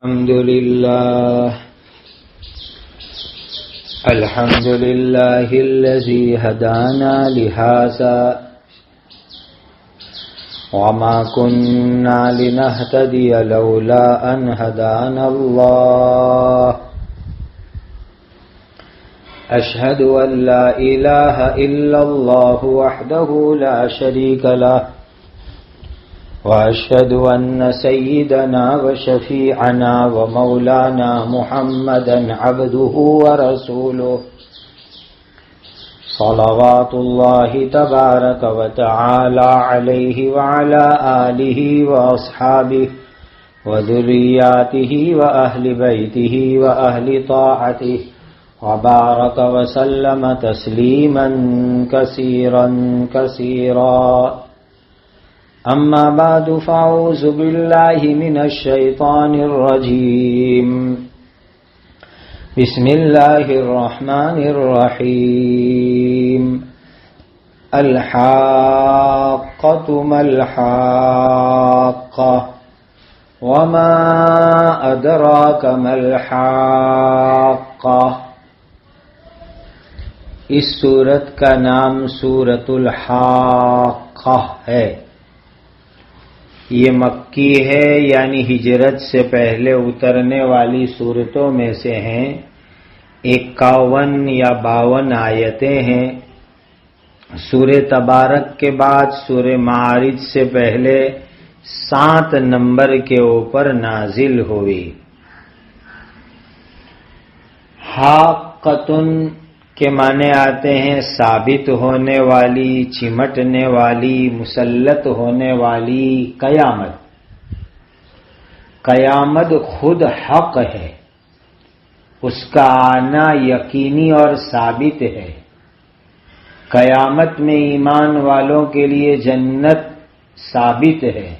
الحمد لله الذي هدانا لهذا وما كنا لنهتدي لولا أن هدانا الله أشهد أن لا إله إلا الله وحده لا شريك له وأشهد أن سيدنا وشفيعنا ومولانا محمدا عبده ورسوله صلوات الله تبارك وتعالى عليه وعلى آله وأصحابه وذرياته وأهل بيته وأهل طاعته وبارك وسلم تسليما كثيرا كثيرا. أما بعد فأعوذ بالله من الشيطان الرجيم. بسم الله الرحمن الرحيم. الحاقة ما الحاقة وما أدراك ما الحاقة. اس سورت کا نام سورۃ الحاقہ ہے. یہ مکی ہے، یعنی ہجرت سے پہلے اترنے والی سورتوں میں سے ہیں. 51 یا 52 آیتیں ہیں. سورہ تبارک کے بعد سورہ معارج سے پہلے 7 نمبر کے اوپر نازل ہوئی. حاقۃ کے معنی آتے ہیں ثابت ہونے والی، چمٹنے والی، مسلط ہونے والی. قیامت، قیامت خود حق ہے، اس کا آنا یقینی اور ثابت ہے. قیامت میں ایمان والوں کے لیے جنت ثابت ہے،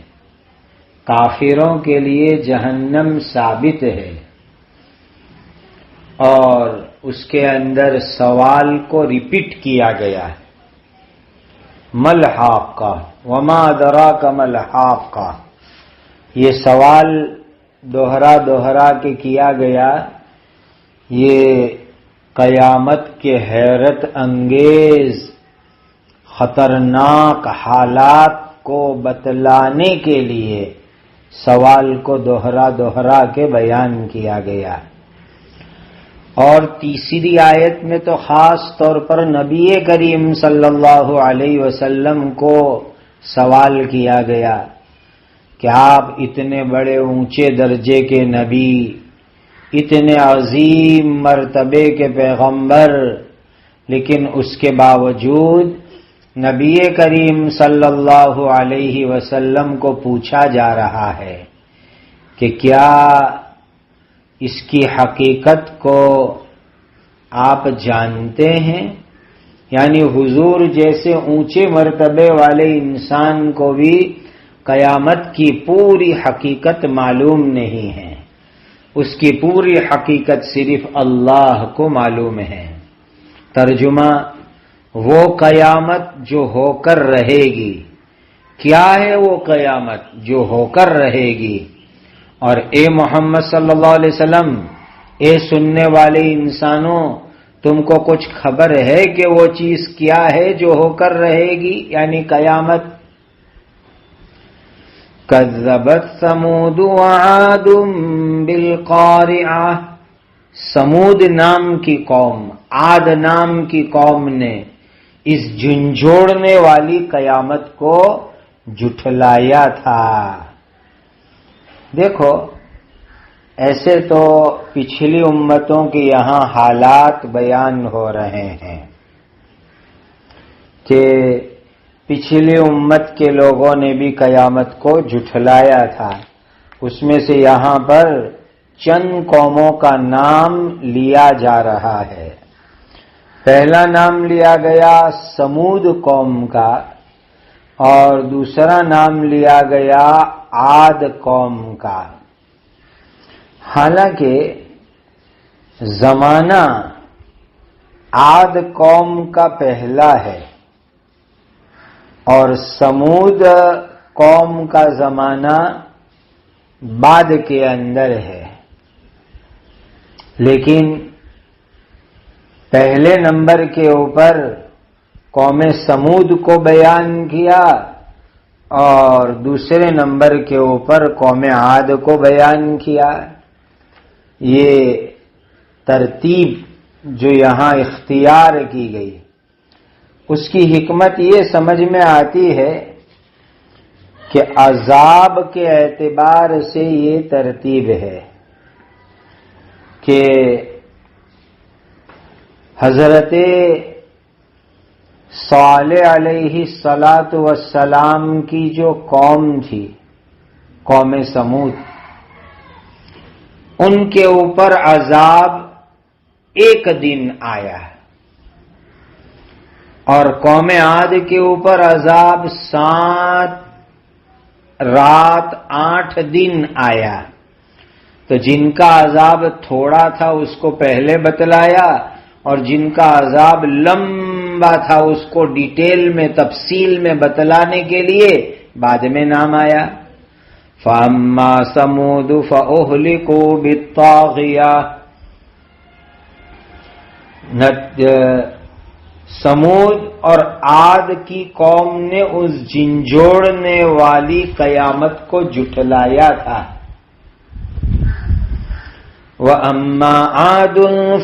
کافروں کے لیے جہنم ثابت ہے. اور اس کے اندر سوال کو ریپیٹ کیا گیا ہے. مل حاقہ وما ادراک مل حاقہ، یہ سوال دوہرا کے کیا گیا. یہ قیامت کے حیرت انگیز خطرناک حالات کو بتلانے کے لیے سوال کو دوہرا کے بیان کیا گیا. اور تیسری آیت میں تو خاص طور پر نبی کریم صلی اللہ علیہ وسلم کو سوال کیا گیا کہ آپ اتنے بڑے اونچے درجے کے نبی، اتنے عظیم مرتبے کے پیغمبر، لیکن اس کے باوجود نبی کریم صلی اللہ علیہ وسلم کو پوچھا جا رہا ہے کہ کیا اس کی حقیقت کو آپ جانتے ہیں؟ یعنی حضور جیسے اونچے مرتبے والے انسان کو بھی قیامت کی پوری حقیقت معلوم نہیں ہے. اس کی پوری حقیقت صرف اللہ کو معلوم ہے. ترجمہ: وہ قیامت جو ہو کر رہے گی. کیا ہے وہ قیامت جو ہو کر رہے گی؟ اور اے محمد صلی اللہ علیہ وسلم، اے سننے والے انسانوں، تم کو کچھ خبر ہے کہ وہ چیز کیا ہے جو ہو کر رہے گی، یعنی قیامت؟ کذبت ثمود وعاد بالقارعہ. سمود نام کی قوم، عاد نام کی قوم نے اس جھنجھوڑنے والی قیامت کو جھٹلایا تھا. دیکھو، ایسے تو پچھلی امتوں کے یہاں حالات بیان ہو رہے ہیں کہ پچھلی امت کے لوگوں نے بھی قیامت کو جھٹلایا تھا. اس میں سے یہاں پر چند قوموں کا نام لیا جا رہا ہے. پہلا نام لیا گیا سمود قوم کا، اور دوسرا نام لیا گیا عاد قوم کا. حالانکہ زمانہ عاد قوم کا پہلا ہے اور سمود قوم کا زمانہ بعد کے اندر ہے. لیکن پہلے نمبر کے اوپر قوم سمود کو بیان کیا اور دوسرے نمبر کے اوپر قوم عاد کو بیان کیا. یہ ترتیب جو یہاں اختیار کی گئی اس کی حکمت یہ سمجھ میں آتی ہے کہ عذاب کے اعتبار سے یہ ترتیب ہے کہ حضرت صالح علیہ الصلاۃ والسلام کی جو قوم تھی، قوم سمود، ان کے اوپر عذاب ایک دن آیا اور قوم عاد کے اوپر عذاب 7 رات 8 دن آیا. تو جن کا عذاب تھوڑا تھا اس کو پہلے بتلایا اور جن کا عذاب لمبا تھا اس کو ڈیٹیل میں تفصیل میں بتلانے کے لیے بعد میں نام آیا. فَأَمَّا ثَمُودُ فَأُهْلِكُوا بِالطَّاغِيَةِ. سمود اور عاد کی قوم نے اس جھنجھوڑنے والی قیامت کو جھٹلایا تھا. وَأَمَّا عَادٌ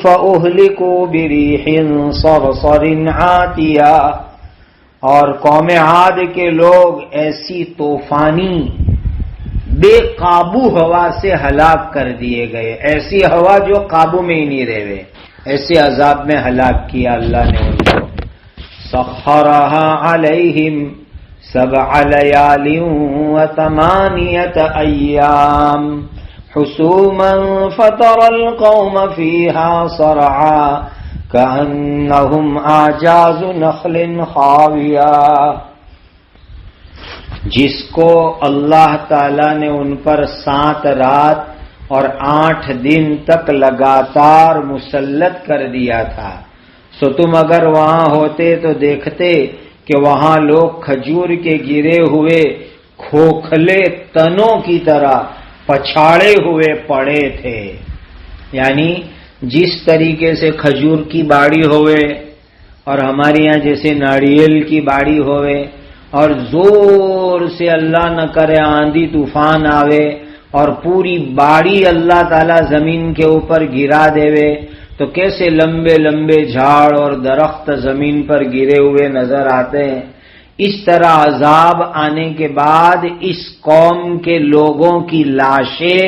فَأُهْلِكُوا بِرِيحٍ صَرْصَرٍ عَاتِيَةٍ. اور قوم عاد کے لوگ ایسی طوفانی بے قابو ہوا سے ہلاک کر دیے گئے، ایسی ہوا جو قابو میں ہی نہیں رہے، ایسے عذاب میں ہلاک کیا اللہ نے ان کو. سخرها علیہم 7 لیال و8 ایام حسوما فترى القوم فيها صرعا كأنهم أعجاز نخل خاوية. جس کو اللہ تعالی نے ان پر 7 رات اور 8 دن تک لگاتار مسلط کر دیا تھا، سو تم اگر وہاں ہوتے تو دیکھتے کہ وہاں لوگ کھجور کے گرے ہوئے کھوکھلے تنوں کی طرح پچھاڑے ہوئے پڑے تھے. یعنی جس طریقے سے کھجور کی باڑی ہوئے اور ہمارے یہاں جیسے ناریل کی باڑی ہوئے اور زور سے اللہ نہ کرے آندھی طوفان آوے اور پوری باڑی اللہ تعالی زمین کے اوپر گرا دیوے تو کیسے لمبے لمبے جھاڑ اور درخت زمین پر گرے ہوئے نظر آتے ہیں، اس طرح عذاب آنے کے بعد اس قوم کے لوگوں کی لاشیں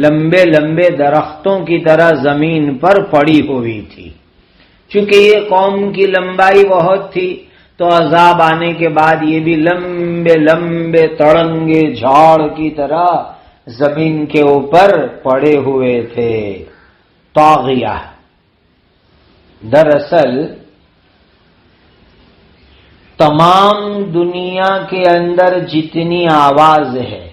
لمبے لمبے درختوں کی طرح زمین پر پڑی ہوئی تھی. چونکہ یہ قوم کی لمبائی بہت تھی تو عذاب آنے کے بعد یہ بھی لمبے لمبے تڑنگے جھاڑ کی طرح زمین کے اوپر پڑے ہوئے تھے. طاغیہ دراصل تمام دنیا کے اندر جتنی آواز ہے،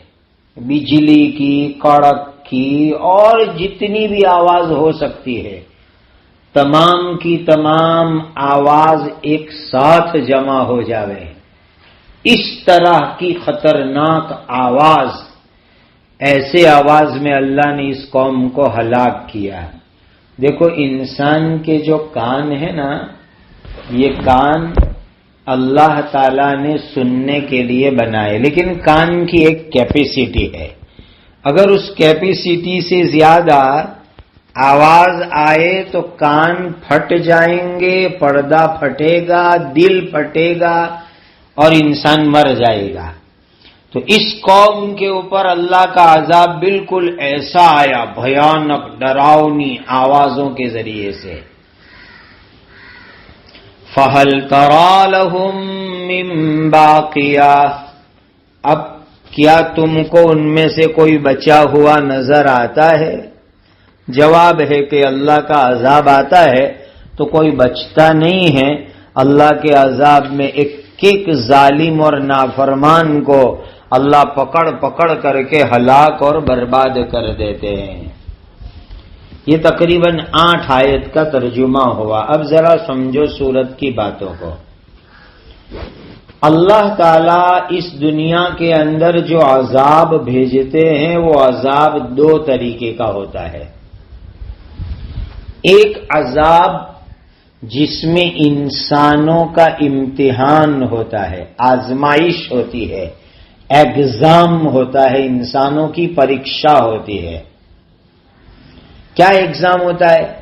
بجلی کی، کڑک کی اور جتنی بھی آواز ہو سکتی ہے، تمام کی تمام آواز ایک ساتھ جمع ہو جاوے، اس طرح کی خطرناک آواز، ایسے آواز میں اللہ نے اس قوم کو ہلاک کیا. دیکھو انسان کے جو کان ہے نا، یہ کان اللہ تعالی نے سننے کے لیے بنائے، لیکن کان کی ایک کیپیسٹی ہے. اگر اس کیپیسٹی سے زیادہ آواز آئے تو کان پھٹ جائیں گے، پردہ پھٹے گا، دل پھٹے گا اور انسان مر جائے گا. تو اس قوم کے اوپر اللہ کا عذاب بالکل ایسا آیا، بھیانک ڈراؤنی آوازوں کے ذریعے سے. فَهَلْ تَرَى لَهُم مِّن بَاقِيَةٍ. اب کیا تم کو ان میں سے کوئی بچا ہوا نظر آتا ہے؟ جواب ہے کہ اللہ کا عذاب آتا ہے تو کوئی بچتا نہیں ہے. اللہ کے عذاب میں ایک ظالم اور نافرمان کو اللہ پکڑ پکڑ کر کے ہلاک اور برباد کر دیتے ہیں. یہ تقریباً 8 آیت کا ترجمہ ہوا. اب ذرا سمجھو سورت کی باتوں کو. اللہ تعالی اس دنیا کے اندر جو عذاب بھیجتے ہیں وہ عذاب 2 طریقے کا ہوتا ہے. ایک عذاب جس میں انسانوں کا امتحان ہوتا ہے، آزمائش ہوتی ہے، ایگزام ہوتا ہے، انسانوں کی پریکشا ہوتی ہے۔ کیا ایگزام ہوتا ہے؟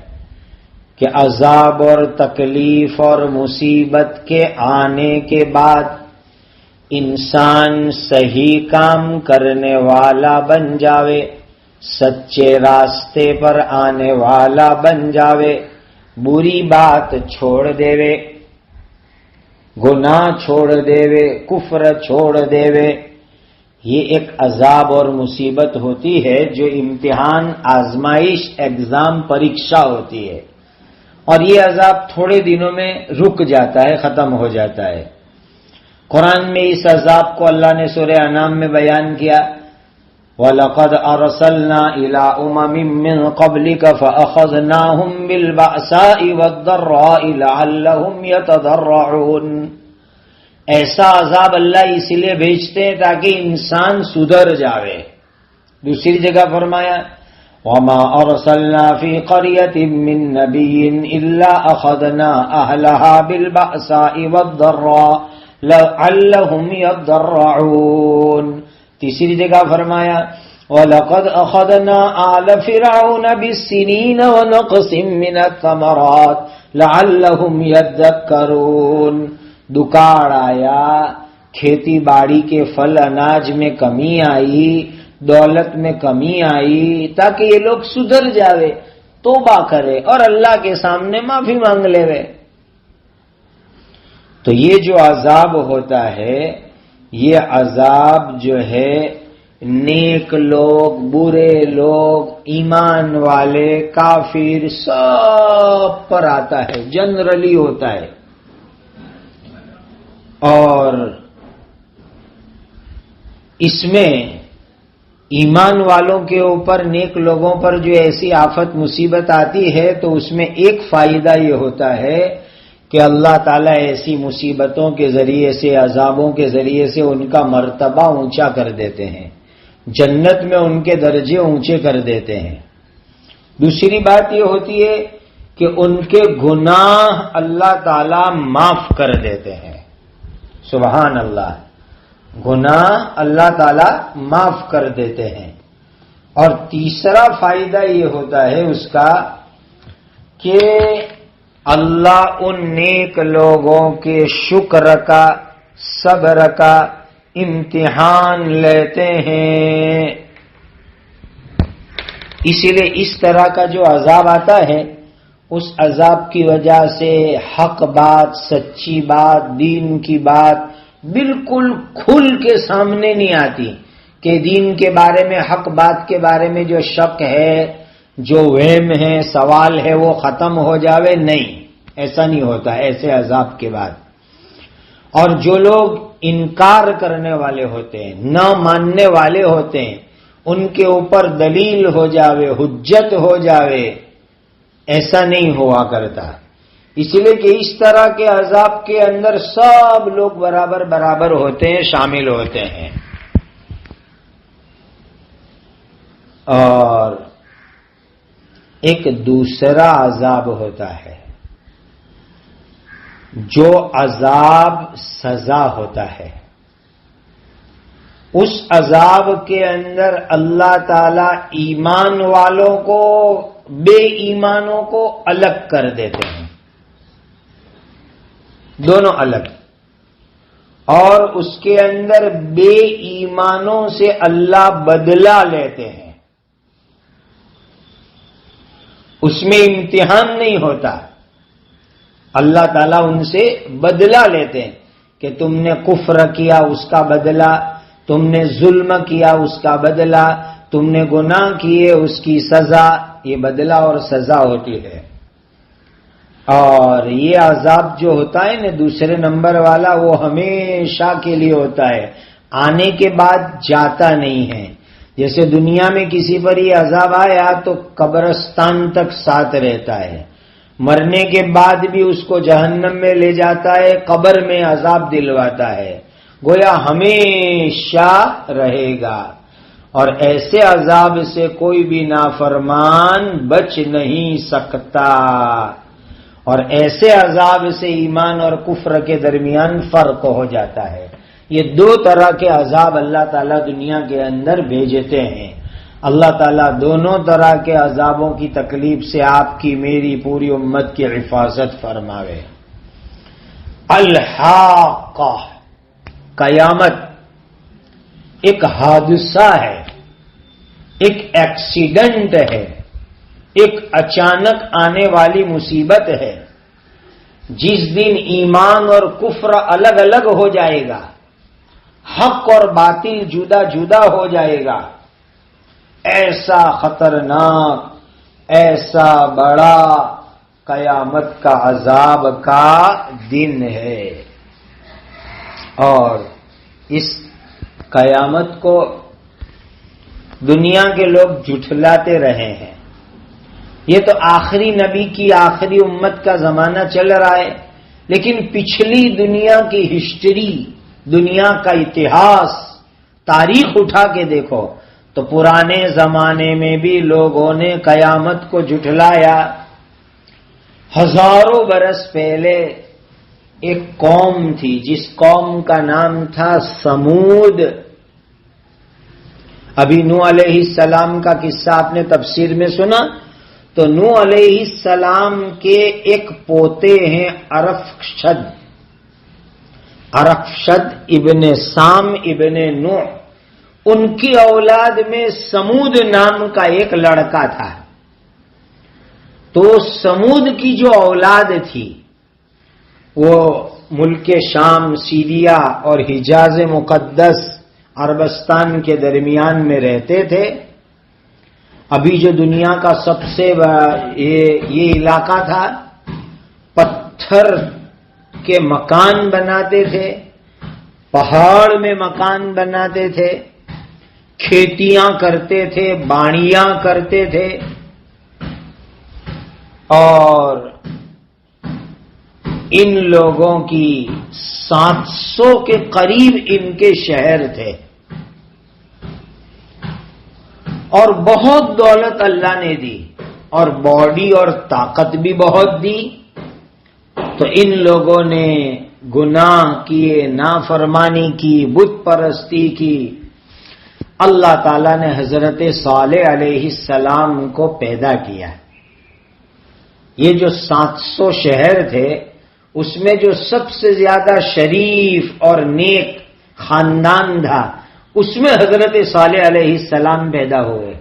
کہ عذاب اور تکلیف اور مصیبت کے آنے کے بعد انسان صحیح کام کرنے والا بن جاوے، سچے راستے پر آنے والا بن جاوے، بری بات چھوڑ دیوے، گناہ چھوڑ دیوے، کفر چھوڑ دیوے۔ یہ ایک عذاب اور مصیبت ہوتی ہے جو امتحان، آزمائش، ایگزام، پریکشا ہوتی ہے، اور یہ عذاب تھوڑے دنوں میں رک جاتا ہے، ختم ہو جاتا ہے۔ قرآن میں اس عذاب کو اللہ نے سورہ انعام میں بیان کیا، وَلَقَدْ أَرْسَلْنَا إِلَىٰ أُمَمٍ مِّن قَبْلِكَ فَأَخَذْنَاهُمْ بِالْبَأْسَاءِ وَالضَّرَّاءِ لَعَلَّهُمْ يَتَضَرَّعُونَ۔ ایسا عذاب اللہ اس لیے بھیجتے ہیں تاکہ انسان سدھر جاوے۔ دوسری جگہ فرمایا وَمَا أَرْسَلْنَا فِي قَرْيَةٍ مِّن نَّبِيٍّ إِلَّا أَخَذْنَا أَهْلَهَا بِالْبَأْسَاءِ وَالضَّرَّاءِ لَعَلَّهُمْ يَضَّرَّعُونَ۔ تیسری جگہ فرمایا وَلَقَدْ أَخَذْنَا آلَ فِرْعَوْنَ بِالسِّنِينَ وَنَقْصٍ مِّنَ الثَّمَرَاتِ لَعَلَّهُمْ يَذَّكَّرُونَ۔ دکاڑ آیا، کھیتی باڑی کے پھل اناج میں کمی آئی، دولت میں کمی آئی، تاکہ یہ لوگ سدھر جاوے، توبہ کرے اور اللہ کے سامنے معافی مانگ لے۔ تو یہ جو عذاب ہوتا ہے، یہ عذاب جو ہے نیک لوگ، برے لوگ، ایمان والے، کافر، سب پر آتا ہے، جنرلی ہوتا ہے۔ اور اس میں ایمان والوں کے اوپر، نیک لوگوں پر جو ایسی آفت مصیبت آتی ہے تو اس میں ایک فائدہ یہ ہوتا ہے کہ اللہ تعالیٰ ایسی مصیبتوں کے ذریعے سے، عذابوں کے ذریعے سے ان کا مرتبہ اونچا کر دیتے ہیں، جنت میں ان کے درجے اونچے کر دیتے ہیں۔ دوسری بات یہ ہوتی ہے کہ ان کے گناہ اللہ تعالیٰ معاف کر دیتے ہیں۔ سبحان اللہ، گناہ اللہ تعالیٰ معاف کر دیتے ہیں۔ اور تیسرا فائدہ یہ ہوتا ہے اس کا کہ اللہ ان نیک لوگوں کے شکر کا، صبر کا امتحان لیتے ہیں۔ اسی لیے اس طرح کا جو عذاب آتا ہے، اس عذاب کی وجہ سے حق بات، سچی بات، دین کی بات بالکل کھل کے سامنے نہیں آتی کہ دین کے بارے میں، حق بات کے بارے میں جو شک ہے، جو وہم ہے، سوال ہے، وہ ختم ہو جاوے۔ نہیں، ایسا نہیں ہوتا ایسے عذاب کے بعد۔ اور جو لوگ انکار کرنے والے ہوتے ہیں، نہ ماننے والے ہوتے ہیں، ان کے اوپر دلیل ہو جاوے، حجت ہو جاوے، ایسا نہیں ہوا کرتا۔ اس لیے کہ اس طرح کے عذاب کے اندر سب لوگ برابر برابر ہوتے ہیں، شامل ہوتے ہیں۔ اور ایک دوسرا عذاب ہوتا ہے جو عذاب سزا ہوتا ہے۔ اس عذاب کے اندر اللہ تعالی ایمان والوں کو، بے ایمانوں کو الگ کر دیتے ہیں، دونوں الگ۔ اور اس کے اندر بے ایمانوں سے اللہ بدلہ لیتے ہیں۔ اس میں امتحان نہیں ہوتا، اللہ تعالیٰ ان سے بدلہ لیتے ہیں کہ تم نے کفر کیا، اس کا بدلہ، تم نے ظلم کیا، اس کا بدلہ، تم نے گناہ کیے، اس کی سزا۔ یہ بدلہ اور سزا ہوتی ہے۔ اور یہ عذاب جو ہوتا ہے نا دوسرے نمبر والا، وہ ہمیشہ کے لیے ہوتا ہے، آنے کے بعد جاتا نہیں ہے۔ جیسے دنیا میں کسی پر یہ عذاب آیا تو قبرستان تک ساتھ رہتا ہے، مرنے کے بعد بھی اس کو جہنم میں لے جاتا ہے، قبر میں عذاب دلواتا ہے، گویا ہمیشہ رہے گا۔ اور ایسے عذاب سے کوئی بھی نافرمان بچ نہیں سکتا، اور ایسے عذاب سے ایمان اور کفر کے درمیان فرق ہو جاتا ہے۔ یہ دو طرح کے عذاب اللہ تعالیٰ دنیا کے اندر بھیجتے ہیں۔ اللہ تعالیٰ دونوں طرح کے عذابوں کی تکلیف سے آپ کی میری پوری امت کی حفاظت فرماوے۔ الحاقہ، قیامت ایک حادثہ ہے، ایک ایکسیڈنٹ ہے، ایک اچانک آنے والی مصیبت ہے، جس دن ایمان اور کفر الگ الگ ہو جائے گا، حق اور باطل جدا جدا ہو جائے گا۔ ایسا خطرناک، ایسا بڑا قیامت کا عذاب کا دن ہے، اور اس قیامت کو دنیا کے لوگ جھٹلاتے رہے ہیں۔ یہ تو آخری نبی کی آخری امت کا زمانہ چل رہا ہے، لیکن پچھلی دنیا کی ہسٹری، دنیا کا اتہاس، تاریخ اٹھا کے دیکھو تو پرانے زمانے میں بھی لوگوں نے قیامت کو جھٹلایا۔ ہزاروں برس پہلے ایک قوم تھی جس قوم کا نام تھا سمود۔ ابھی نوح علیہ السلام کا قصہ آپ نے تفسیر میں سنا، تو نوح علیہ السلام کے ایک پوتے ہیں ارفشد ابن سام ابن نوح، ان کی اولاد میں سمود نام کا ایک لڑکا تھا۔ تو سمود کی جو اولاد تھی وہ ملک شام، سیریا اور حجاز مقدس عربستان کے درمیان میں رہتے تھے۔ ابھی جو دنیا کا سب سے یہ علاقہ تھا، پتھر کے مکان بناتے تھے، پہاڑ میں مکان بناتے تھے، کھیتیاں کرتے تھے، باڑیاں کرتے تھے، اور ان لوگوں کی 700 کے قریب ان کے شہر تھے، اور بہت دولت اللہ نے دی، اور باڈی اور طاقت بھی بہت دی۔ تو ان لوگوں نے گناہ کیے، نافرمانی کی، بت پرستی کی۔ اللہ تعالیٰ نے حضرت صالح علیہ السلام کو پیدا کیا۔ یہ جو 700 شہر تھے، اس میں جو سب سے زیادہ شریف اور نیک خاندان تھا، اس میں حضرت صالح علیہ السلام پیدا ہوئے۔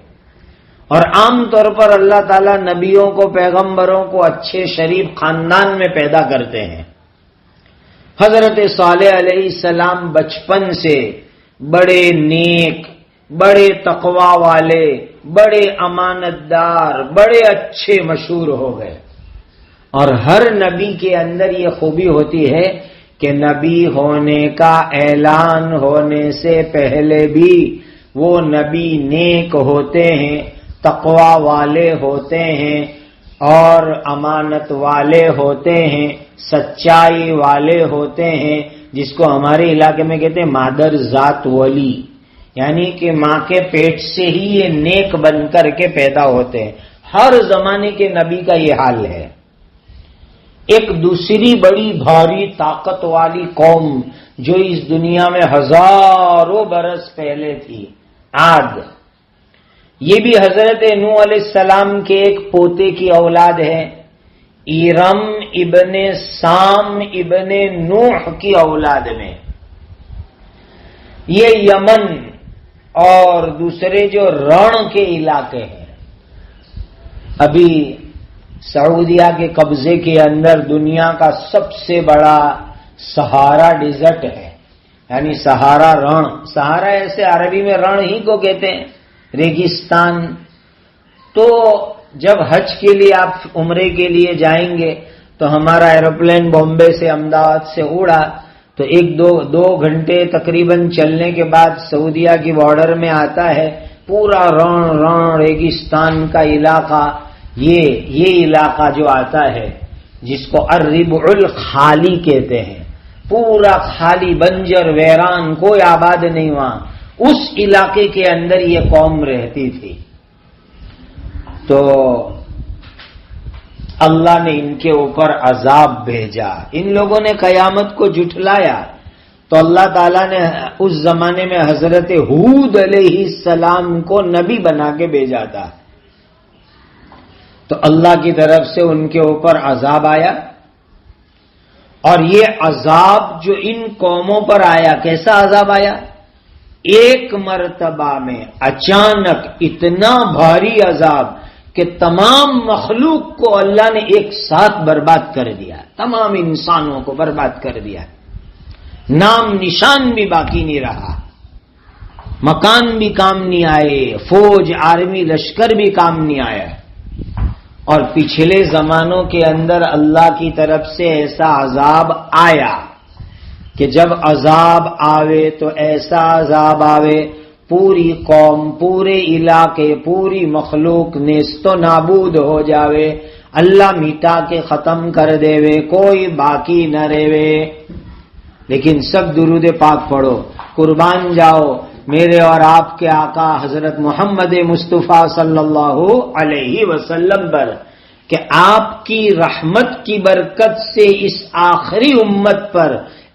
اور عام طور پر اللہ تعالیٰ نبیوں کو، پیغمبروں کو اچھے شریف خاندان میں پیدا کرتے ہیں۔ حضرت صالح علیہ السلام بچپن سے بڑے نیک، بڑے تقوی والے، بڑے امانت دار، بڑے اچھے مشہور ہو گئے۔ اور ہر نبی کے اندر یہ خوبی ہوتی ہے کہ نبی ہونے کا اعلان ہونے سے پہلے بھی وہ نبی نیک ہوتے ہیں، تقوی والے ہوتے ہیں، اور امانت والے ہوتے ہیں، سچائی والے ہوتے ہیں، جس کو ہمارے علاقے میں کہتے ہیں مادر ذات ولی، یعنی کہ ماں کے پیٹ سے ہی یہ نیک بن کر کے پیدا ہوتے ہیں۔ ہر زمانے کے نبی کا یہ حال ہے۔ ایک دوسری بڑی بھاری طاقت والی قوم جو اس دنیا میں ہزاروں برس پہلے تھی، عاد، یہ بھی حضرت نوح علیہ السلام کے ایک پوتے کی اولاد ہے، ایرم ابن سام ابن نوح کی اولاد میں۔ یہ یمن اور دوسرے جو رن کے علاقے ہیں، ابھی سعودیہ کے قبضے کے اندر دنیا کا سب سے بڑا سہارا ڈیزرٹ ہے، یعنی سہارا رن۔ سہارا ایسے عربی میں رن ہی کو کہتے ہیں، ریگستان۔ تو جب حج کے لیے آپ عمرے کے لیے جائیں گے تو ہمارا ایروپلین بامبے سے احمدآباد سے اڑا تو دو گھنٹے تقریباً چلنے کے بعد سعودیہ کی بارڈر میں آتا ہے، پورا رن ریگستان کا علاقہ۔ یہ علاقہ جو آتا ہے جس کو الربع الخالی کہتے ہیں، پورا خالی، بنجر، ویران، کوئی آباد نہیں وہاں، اس علاقے کے اندر یہ قوم رہتی تھی. تو اللہ نے ان کے اوپر عذاب بھیجا. ان لوگوں نے قیامت کو جھٹلایا تو اللہ تعالیٰ نے اس زمانے میں حضرت ہود علیہ السلام کو نبی بنا کے بھیجا تھا. تو اللہ کی طرف سے ان کے اوپر عذاب آیا. اور یہ عذاب جو ان قوموں پر آیا، کیسا عذاب آیا؟ ایک مرتبہ میں اچانک اتنا بھاری عذاب کہ تمام مخلوق کو اللہ نے ایک ساتھ برباد کر دیا، تمام انسانوں کو برباد کر دیا. نام نشان بھی باقی نہیں رہا، مکان بھی کام نہیں آئے، فوج آرمی لشکر بھی کام نہیں آیا. اور پچھلے زمانوں کے اندر اللہ کی طرف سے ایسا عذاب آیا کہ جب عذاب آوے تو ایسا عذاب آوے پوری قوم، پورے علاقے، پوری مخلوق نیست و نابود ہو جاوے، اللہ مٹا کے ختم کر دے وے، کوئی باقی نہ رہے. لیکن سب درود پاک پڑھو، قربان جاؤ میرے اور آپ کے آقا حضرت محمد مصطفیٰ صلی اللہ علیہ وسلم پر کہ آپ کی رحمت کی برکت سے اس آخری امت پر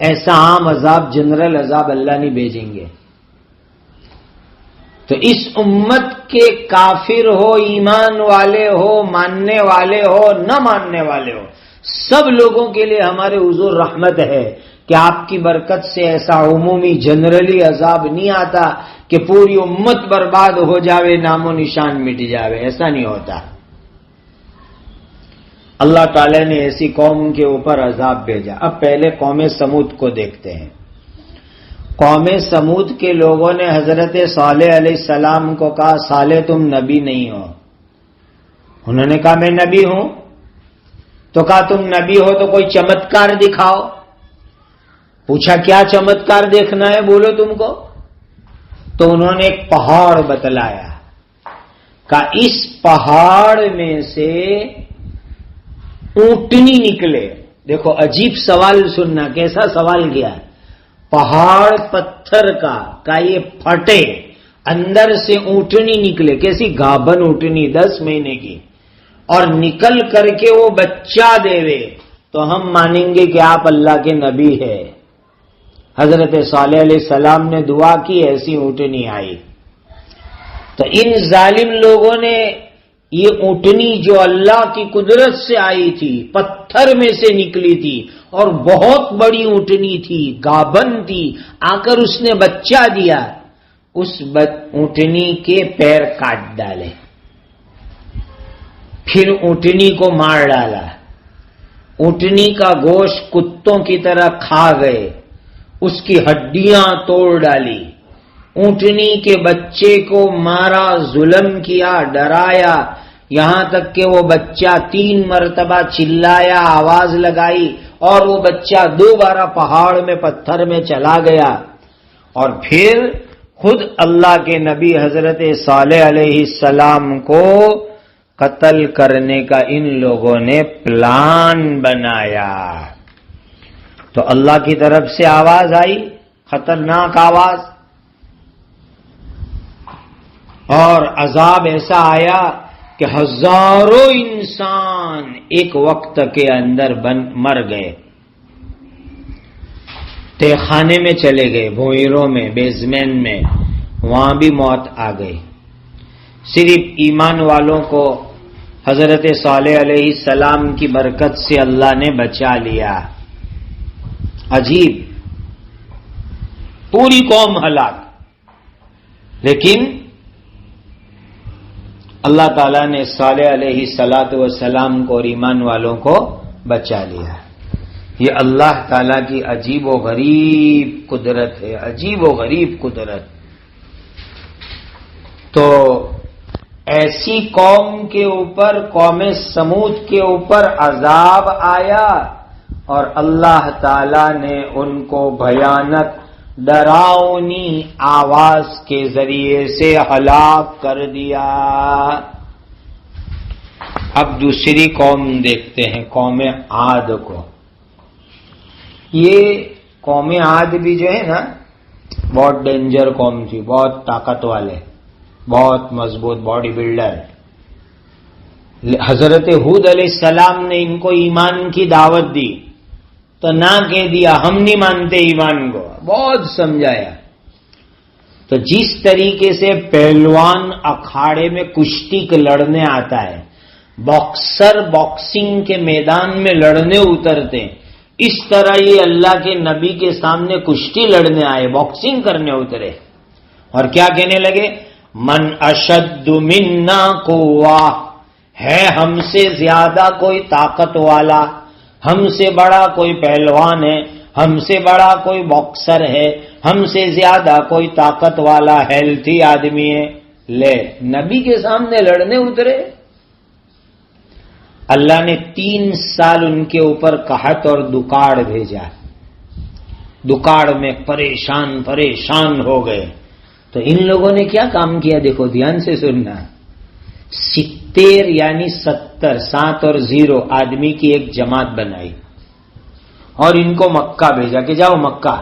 ایسا عام عذاب، جنرل عذاب اللہ نہیں بھیجیں گے. تو اس امت کے کافر ہو، ایمان والے ہو، ماننے والے ہو، نہ ماننے والے ہو، سب لوگوں کے لیے ہمارے حضور رحمت ہے کہ آپ کی برکت سے ایسا عمومی جنرلی عذاب نہیں آتا کہ پوری امت برباد ہو جاوے، نام و نشان مٹ جاوے. ایسا نہیں ہوتا. اللہ تعالی نے ایسی قوم کے اوپر عذاب بھیجا. اب پہلے قوم سمود کو دیکھتے ہیں. قوم سمود کے لوگوں نے حضرت صالح علیہ السلام کو کہا صالح تم نبی نہیں ہو. انہوں نے کہا میں نبی ہوں. تو کہا تم نبی ہو تو کوئی چمتکار دکھاؤ. پوچھا کیا چمتکار دیکھنا ہے بولو تم کو. تو انہوں نے ایک پہاڑ بتلایا. کہا اس پہاڑ میں سے اونٹنی نکلے. دیکھو عجیب سوال سننا، کیسا سوال کیا. پہاڑ پتھر کا یہ پھٹے، اندر سے اونٹنی نکلے، کیسی گابن اونٹنی 10 مہینے کی، اور نکل کر کے وہ بچہ دے تو ہم مانیں گے کہ آپ اللہ کے نبی ہے. حضرت صالح علیہ السلام نے دعا کی، ایسی اونٹنی آئی. تو ان ظالم لوگوں نے یہ اونٹنی جو اللہ کی قدرت سے آئی تھی، پتھر میں سے نکلی تھی اور بہت بڑی اونٹنی تھی، گابن تھی، آ کر اس نے بچہ دیا. اس اونٹنی کے پیر کاٹ ڈالے، پھر اونٹنی کو مار ڈالا. اونٹنی کا گوشت کتوں کی طرح کھا گئے، اس کی ہڈیاں توڑ ڈالی. اونٹنی کے بچے کو مارا، ظلم کیا، ڈرایا، یہاں تک کہ وہ بچہ 3 مرتبہ چلایا، آواز لگائی، اور وہ بچہ دوبارہ پہاڑ میں پتھر میں چلا گیا. اور پھر خود اللہ کے نبی حضرت صالح علیہ السلام کو قتل کرنے کا ان لوگوں نے پلان بنایا. تو اللہ کی طرف سے آواز آئی، خطرناک آواز، اور عذاب ایسا آیا کہ ہزاروں انسان ایک وقت کے اندر مر گئے. تہ خانے میں چلے گئے، بھوئروں میں، بیزمین میں، وہاں بھی موت آ گئی. صرف ایمان والوں کو حضرت صالح علیہ السلام کی برکت سے اللہ نے بچا لیا. عجیب، پوری قوم ہلاک، لیکن اللہ تعالیٰ نے صالح علیہ السلام کو اور ایمان والوں کو بچا لیا. یہ اللہ تعالیٰ کی عجیب و غریب قدرت ہے، عجیب و غریب قدرت. تو ایسی قوم کے اوپر، قوم سمود کے اوپر عذاب آیا اور اللہ تعالیٰ نے ان کو بھیانک ڈراؤنی آواز کے ذریعے سے ہلاک کر دیا. اب دوسری قوم دیکھتے ہیں، قوم عاد کو. یہ قوم عاد بھی جو ہے نا، بہت ڈینجر قوم تھی، بہت طاقت والے، بہت مضبوط باڈی بلڈر. حضرت ہود علیہ السلام نے ان کو ایمان کی دعوت دی تو نہ کہہ دیا ہم نہیں مانتے ایمان کو، بہت سمجھایا. تو جس طریقے سے پہلوان اکھاڑے میں کشتی لڑنے آتا ہے، باکسر باکسنگ کے میدان میں لڑنے اترتے ہیں، اس طرح یہ اللہ کے نبی کے سامنے کشتی لڑنے آئے، باکسنگ کرنے اترے. اور کیا کہنے لگے؟ من اشد منا قوہ، ہے ہم سے زیادہ کوئی طاقت والا، ہم سے بڑا کوئی پہلوان ہے، ہم سے بڑا کوئی باکسر ہے، ہم سے زیادہ کوئی طاقت والا ہیلتھی آدمی ہے. لے نبی کے سامنے لڑنے اترے. اللہ نے 3 سال ان کے اوپر قحط اور دکاڑ بھیجا. دکاڑ میں پریشان ہو گئے. تو ان لوگوں نے کیا کام کیا دیکھو دھیان سے سننا. 70 یعنی 70 7 اور 0 آدمی کی ایک جماعت بنائی اور ان کو مکہ بھیجا کہ جاؤ مکہ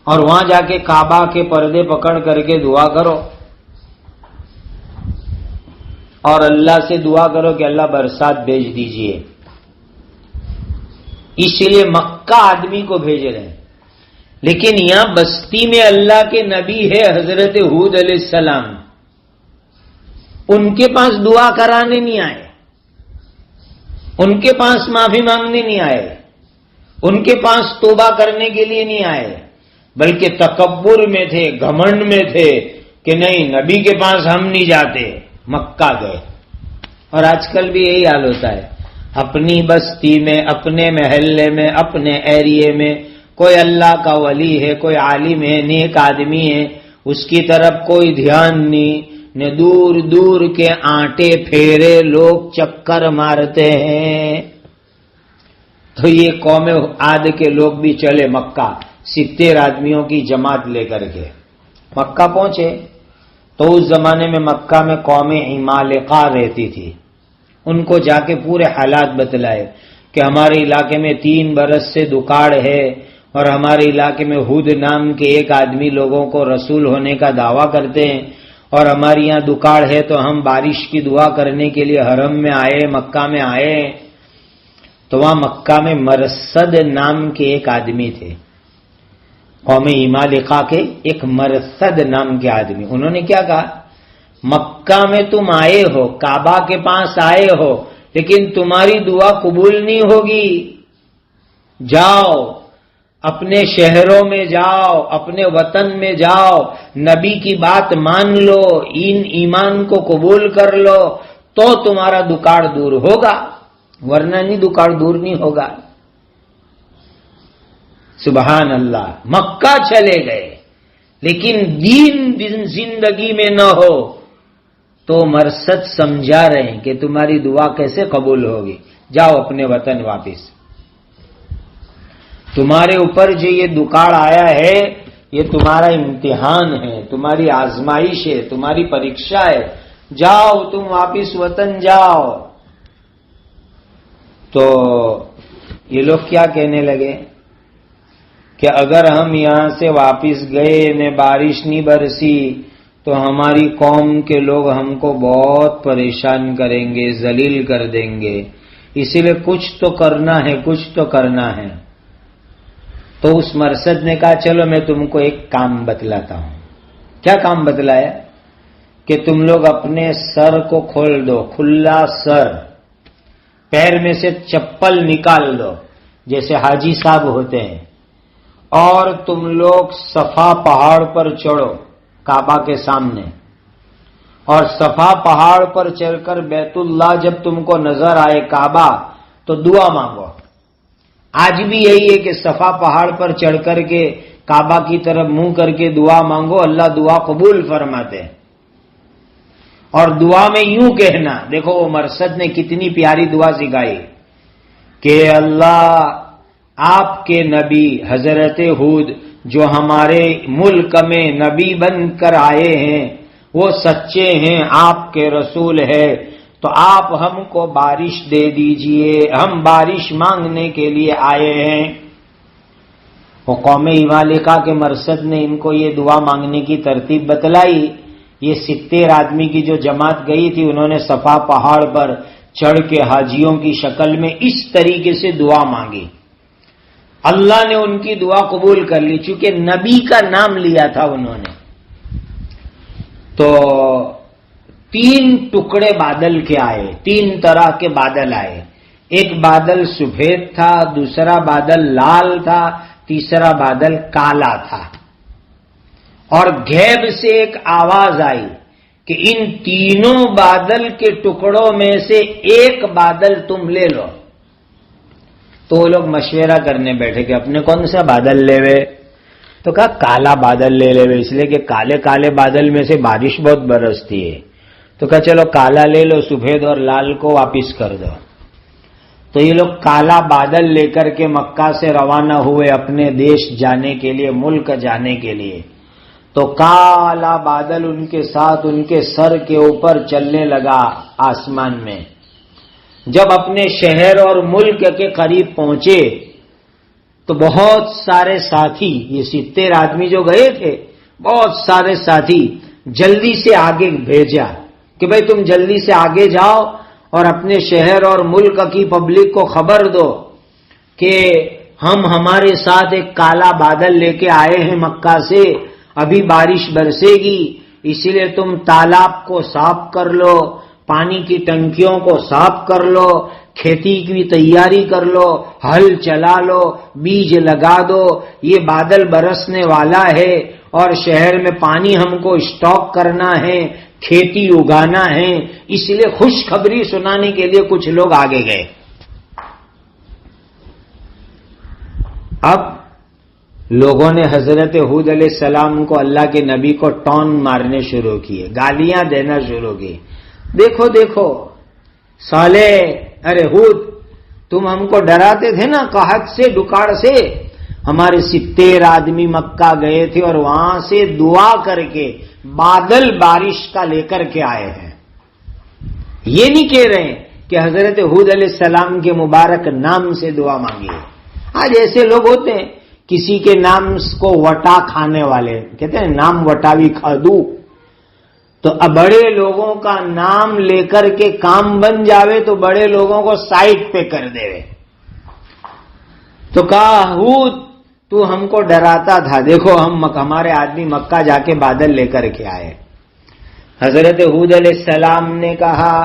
اور وہاں جا کے کعبہ کے پردے پکڑ کر کے دعا کرو اور اللہ سے دعا کرو کہ اللہ برسات بھیج دیجئے. اس لیے مکہ آدمی کو بھیج رہے ہیں. لیکن یہاں بستی میں اللہ کے نبی ہے حضرت ہود علیہ السلام، ان کے پاس دعا کرانے نہیں آئے، ان کے پاس معافی مانگنے نہیں آئے، ان کے پاس توبہ کرنے کے لیے نہیں آئے، بلکہ تکبر میں تھے، گھمنڈ میں تھے کہ نہیں نبی کے پاس ہم نہیں جاتے، مکہ گئے. اور آج کل بھی یہی حال ہوتا ہے. اپنی بستی میں، اپنے محلے میں، اپنے ایریے میں کوئی اللہ کا ولی ہے، کوئی عالم ہے، نیک آدمی ہے، اس کی طرف کوئی دھیان نہیں، نہ دور دور کے آٹے پھیرے لوگ چکر مارتے ہیں. تو یہ قوم عاد کے لوگ بھی چلے مکہ 70 آدمیوں کی جماعت لے کر کے مکہ پہنچے. تو اس زمانے میں مکہ میں قوم عمالقہ رہتی تھی. ان کو جا کے پورے حالات بتلائے کہ ہمارے علاقے میں 3 برس سے دکاڑ ہے اور ہمارے علاقے میں ہود نام کے ایک آدمی لوگوں کو رسول ہونے کا دعویٰ کرتے ہیں اور ہمارے یہاں دکاڑ ہے تو ہم بارش کی دعا کرنے کے لیے حرم میں آئے، مکہ میں آئے. تو وہاں مکہ میں مرصد نام کے ایک آدمی تھے، قوم عمالقہ کے ایک مرصد نام کے آدمی. انہوں نے کیا کہا؟ مکہ میں تم آئے ہو، کعبہ کے پاس آئے ہو، لیکن تمہاری دعا قبول نہیں ہوگی. جاؤ اپنے شہروں میں جاؤ، اپنے وطن میں جاؤ، نبی کی بات مان لو، ایمان کو قبول کر لو تو تمہارا دکاڑ دور ہوگا، ورنہ نہیں دکاڑ دور نہیں ہوگا. سبحان اللہ. مکہ چلے گئے لیکن دین زندگی میں نہ ہو تو مرصد سمجھا رہے ہیں کہ تمہاری دعا کیسے قبول ہوگی. جاؤ اپنے وطن واپس. تمہارے اوپر جو یہ دکاڑ آیا ہے یہ تمہارا امتحان ہے، تمہاری آزمائش ہے، تمہاری پریکشا ہے. جاؤ تم واپس وطن جاؤ. تو یہ لوگ کیا کہنے لگے کہ اگر ہم یہاں سے واپس گئے نے بارش نہیں برسی تو ہماری قوم کے لوگ ہم کو بہت پریشان کریں گے، ذلیل کر دیں گے، اسی لیے کچھ تو کرنا ہے، کچھ تو کرنا ہے. تو اس مرصد نے کہا چلو میں تم کو ایک کام بتلاتا ہوں. کیا کام بتلایا؟ کہ تم لوگ اپنے سر کو کھول دو، کھلا سر، پیر میں سے چپل نکال دو جیسے حاجی صاحب ہوتے ہیں، اور تم لوگ صفا پہاڑ پر چڑھو کعبہ کے سامنے، اور صفا پہاڑ پر چڑھ کر بیت اللہ جب تم کو نظر آئے کعبہ تو دعا مانگو. آج بھی یہی ہے کہ صفا پہاڑ پر چڑھ کر کے کعبہ کی طرف منہ کر کے دعا مانگو، اللہ دعا قبول فرماتے ہیں. اور دعا میں یوں کہنا، دیکھو وہ مرصد نے کتنی پیاری دعا سکھائی کہ اللہ آپ کے نبی حضرت ہود جو ہمارے ملک میں نبی بن کر آئے ہیں وہ سچے ہیں، آپ کے رسول ہے، تو آپ ہم کو بارش دے دیجئے، ہم بارش مانگنے کے لیے آئے ہیں. وہ قوم ہمالیکا کے مرصد نے ان کو یہ دعا مانگنے کی ترتیب بتلائی. یہ 70 آدمی کی جو جماعت گئی تھی انہوں نے صفا پہاڑ پر چڑھ کے حاجیوں کی شکل میں اس طریقے سے دعا مانگی. اللہ نے ان کی دعا قبول کر لی چونکہ نبی کا نام لیا تھا انہوں نے. تو 3 ٹکڑے بادل کے آئے، 3 طرح کے بادل آئے. ایک بادل سفید تھا، دوسرا بادل لال تھا، تیسرا بادل کالا تھا. اور غیب سے ایک آواز آئی کہ ان تینوں بادل کے ٹکڑوں میں سے ایک بادل تم لے لو. تو وہ لوگ مشورہ کرنے بیٹھے کہ اپنے کون سا بادل لے وے؟ تو کہا کالا بادل لے لے وے، اس لیے کہ کالے کالے بادل میں سے بارش بہت برستی ہے. تو کہا چلو کالا لے لو، سفید اور لال کو واپس کر دو. تو یہ لوگ کالا بادل لے کر کے مکہ سے روانہ ہوئے اپنے دیش جانے کے لیے، ملک جانے کے لیے. تو کالا بادل ان کے ساتھ ان کے سر کے اوپر چلنے لگا آسمان میں. جب اپنے شہر اور ملک کے قریب پہنچے تو بہت سارے ساتھی، یہ 70 آدمی جو گئے تھے، بہت سارے ساتھی جلدی سے آگے بھیجا کہ بھئی تم جلدی سے آگے جاؤ اور اپنے شہر اور ملک کی پبلک کو خبر دو کہ ہم ہمارے ساتھ ایک کالا بادل لے کے آئے ہیں مکہ سے، ابھی بارش برسے گی، اسی لیے تم تالاب کو صاف کر لو، پانی کی ٹنکیوں کو صاف کر لو، کھیتی کی تیاری کر لو، ہل چلا لو، بیج لگا دو. یہ بادل برسنے والا ہے اور شہر میں پانی ہم کو اسٹاک کرنا ہے، کھیتی اگانا ہے. اس لیے خوشخبری سنانے کے لیے کچھ لوگ آگے گئے. اب لوگوں نے حضرت ہود علیہ السلام کو، اللہ کے نبی کو ٹون مارنے شروع کیے، گالیاں دینا شروع کی. دیکھو دیکھو صالح، ارے ہود، تم ہم کو ڈراتے تھے نا قحط سے، ڈکاڑ سے. ہمارے 70 آدمی مکہ گئے تھے اور وہاں سے دعا کر کے بادل بارش کا لے کر کے آئے ہیں. یہ نہیں کہہ رہے ہیں کہ حضرت ہود علیہ السلام کے مبارک نام سے دعا مانگی ہے. آج ایسے لوگ ہوتے ہیں کسی کے نام کو وٹا کھانے والے، کہتے ہیں نام وٹاوی کھادو. تو اب بڑے لوگوں کا نام لے کر کے کام بن جاوے تو بڑے لوگوں کو سائڈ پہ کر دے. تو کہا ہود تو ہم کو ڈراتا تھا، دیکھو ہمارے آدمی مکہ جا کے بادل لے کر کے آئے. حضرت ہود علیہ السلام نے کہا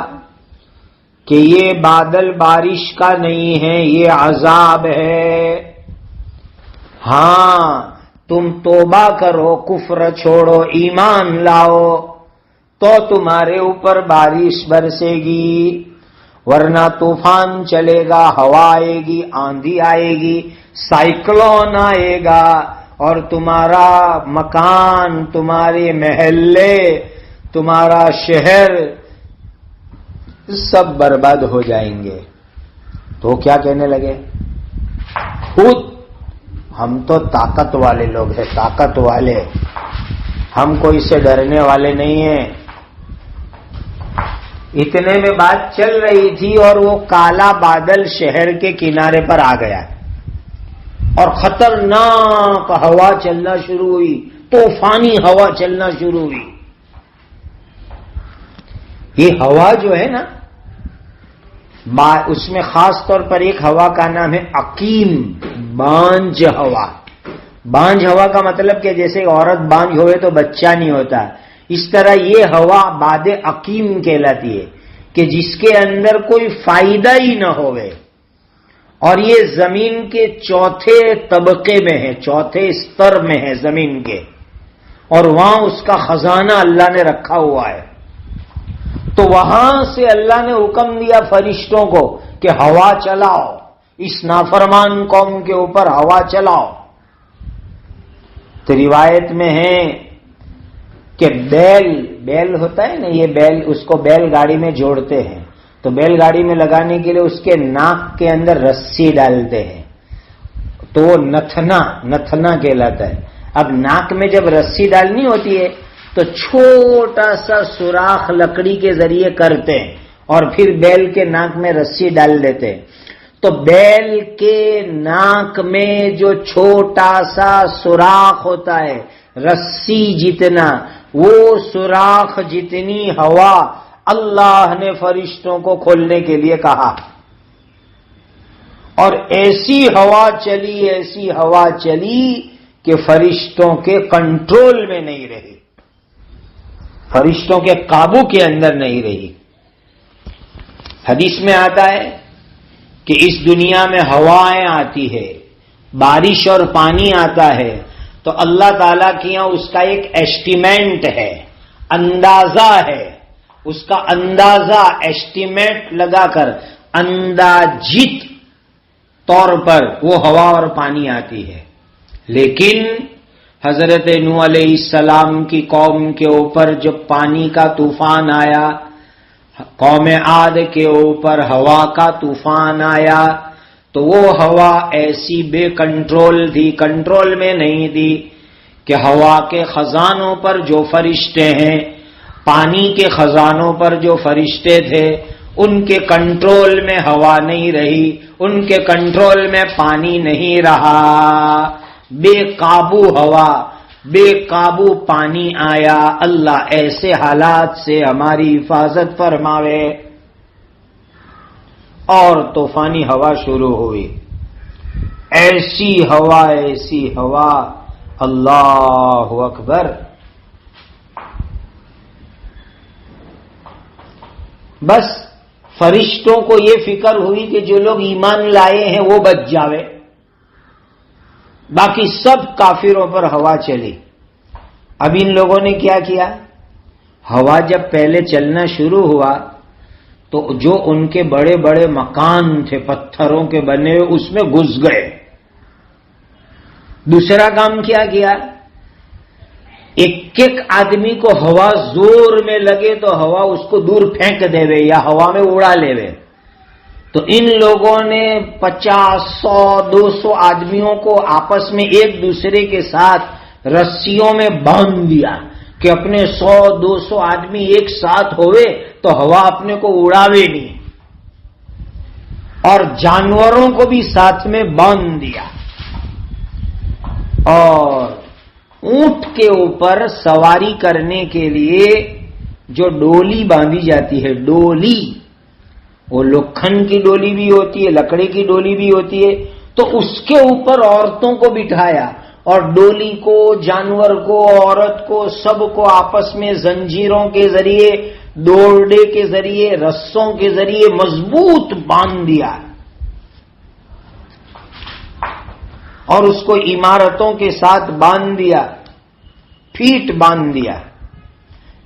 کہ یہ بادل بارش کا نہیں ہے، یہ عذاب ہے. ہاں تم توبہ کرو، کفر چھوڑو، ایمان لاؤ تو تمہارے اوپر بارش برسے گی، ورنہ طوفان چلے گا، ہوا آئے گی، آندھی آئے گی، سائیکلون آئے گا اور تمہارا مکان، تمہارے محلے، تمہارا شہر سب برباد ہو جائیں گے. تو کیا کہنے لگے؟ خود ہم تو طاقت والے لوگ ہیں، طاقت والے، ہم کوئی سے ڈرنے والے نہیں ہیں. اتنے میں بات چل رہی تھی اور وہ کالا بادل شہر کے کنارے پر آ گیا اور خطرناک ہوا چلنا شروع ہوئی، طوفانی ہوا چلنا شروع ہوئی. یہ ہوا جو ہے نا، اس میں خاص طور پر ایک ہوا کا نام ہے عقیم، بانجھ ہوا. بانجھ ہوا کا مطلب کہ جیسے عورت بانجھ ہوئے تو بچہ نہیں ہوتا، اس طرح یہ ہوا باد عقیم کہلاتی ہے کہ جس کے اندر کوئی فائدہ ہی نہ ہوئے. اور یہ زمین کے چوتھے طبقے میں ہے، چوتھے استر میں ہے زمین کے، اور وہاں اس کا خزانہ اللہ نے رکھا ہوا ہے. تو وہاں سے اللہ نے حکم دیا فرشتوں کو کہ ہوا چلاؤ، اس نافرمان قوم کے اوپر ہوا چلاؤ. تو روایت میں ہے کہ بیل ہوتا ہے نا، یہ بیل، اس کو بیل گاڑی میں جوڑتے ہیں، تو بیل گاڑی میں لگانے کے لیے اس کے ناک کے اندر رسی ڈالتے ہیں تو وہ نتھنا کہلاتا ہے. اب ناک میں جب رسی ڈالنی ہوتی ہے تو چھوٹا سا سوراخ لکڑی کے ذریعے کرتے ہیں اور پھر بیل کے ناک میں رسی ڈال دیتے ہیں. تو بیل کے ناک میں جو چھوٹا سا سوراخ ہوتا ہے رسی جتنا، وہ سوراخ جتنی ہوا اللہ نے فرشتوں کو کھولنے کے لیے کہا، اور ایسی ہوا چلی کہ فرشتوں کے کنٹرول میں نہیں رہی، فرشتوں کے قابو کے اندر نہیں رہی۔ حدیث میں آتا ہے کہ اس دنیا میں ہوائیں آتی ہے، بارش اور پانی آتا ہے، تو اللہ تعالیٰ کے یہاں اس کا ایک ایسٹیمیٹ ہے، اندازہ ہے، اس کا اندازہ ایسٹیمیٹ لگا کر انداجت طور پر وہ ہوا اور پانی آتی ہے۔ لیکن حضرت نوح علیہ السلام کی قوم کے اوپر جب پانی کا طوفان آیا، قوم عاد کے اوپر ہوا کا طوفان آیا، تو وہ ہوا ایسی بے کنٹرول تھی، کنٹرول میں نہیں تھی کہ ہوا کے خزانوں پر جو فرشتے ہیں، پانی کے خزانوں پر جو فرشتے تھے، ان کے کنٹرول میں ہوا نہیں رہی، ان کے کنٹرول میں پانی نہیں رہا، بے قابو ہوا، بے قابو پانی آیا۔ اللہ ایسے حالات سے ہماری حفاظت فرماوے۔ اور طوفانی ہوا شروع ہوئی، ایسی ہوا، اللہ اکبر۔ بس فرشتوں کو یہ فکر ہوئی کہ جو لوگ ایمان لائے ہیں وہ بچ جاوے، باقی سب کافروں پر ہوا چلی۔ اب ان لوگوں نے کیا کیا؟ ہوا جب پہلے چلنا شروع ہوا تو جو ان کے بڑے بڑے مکان تھے پتھروں کے بنے ہوئے، اس میں گھس گئے۔ دوسرا کام کیا کیا؟ ایک ایک آدمی کو ہوا زور میں لگے تو ہوا اس کو دور پھینک دے وے یا ہوا میں اڑا لے وے۔ تو ان لوگوں نے 50، 100، 200 آدمیوں کو آپس میں ایک دوسرے کے ساتھ رسیوں میں باندھ دیا کہ اپنے 100، 200 آدمی ایک ساتھ ہوئے تو ہوا اپنے کو اڑاوے نہیں، اور جانوروں کو بھی ساتھ میں باندھ دیا۔ اور اونٹ کے اوپر سواری کرنے کے لیے جو ڈولی باندھی جاتی ہے، ڈولی، وہ لکھن کی ڈولی بھی ہوتی ہے، لکڑی کی ڈولی بھی ہوتی ہے، تو اس کے اوپر عورتوں کو بٹھایا، اور ڈولی کو، جانور کو، عورت کو، سب کو آپس میں زنجیروں کے ذریعے، دوڑے کے ذریعے، رسوں کے ذریعے مضبوط باندھ دیا، اور اس کو عمارتوں کے ساتھ باندھ دیا، پھیٹ باندھ دیا۔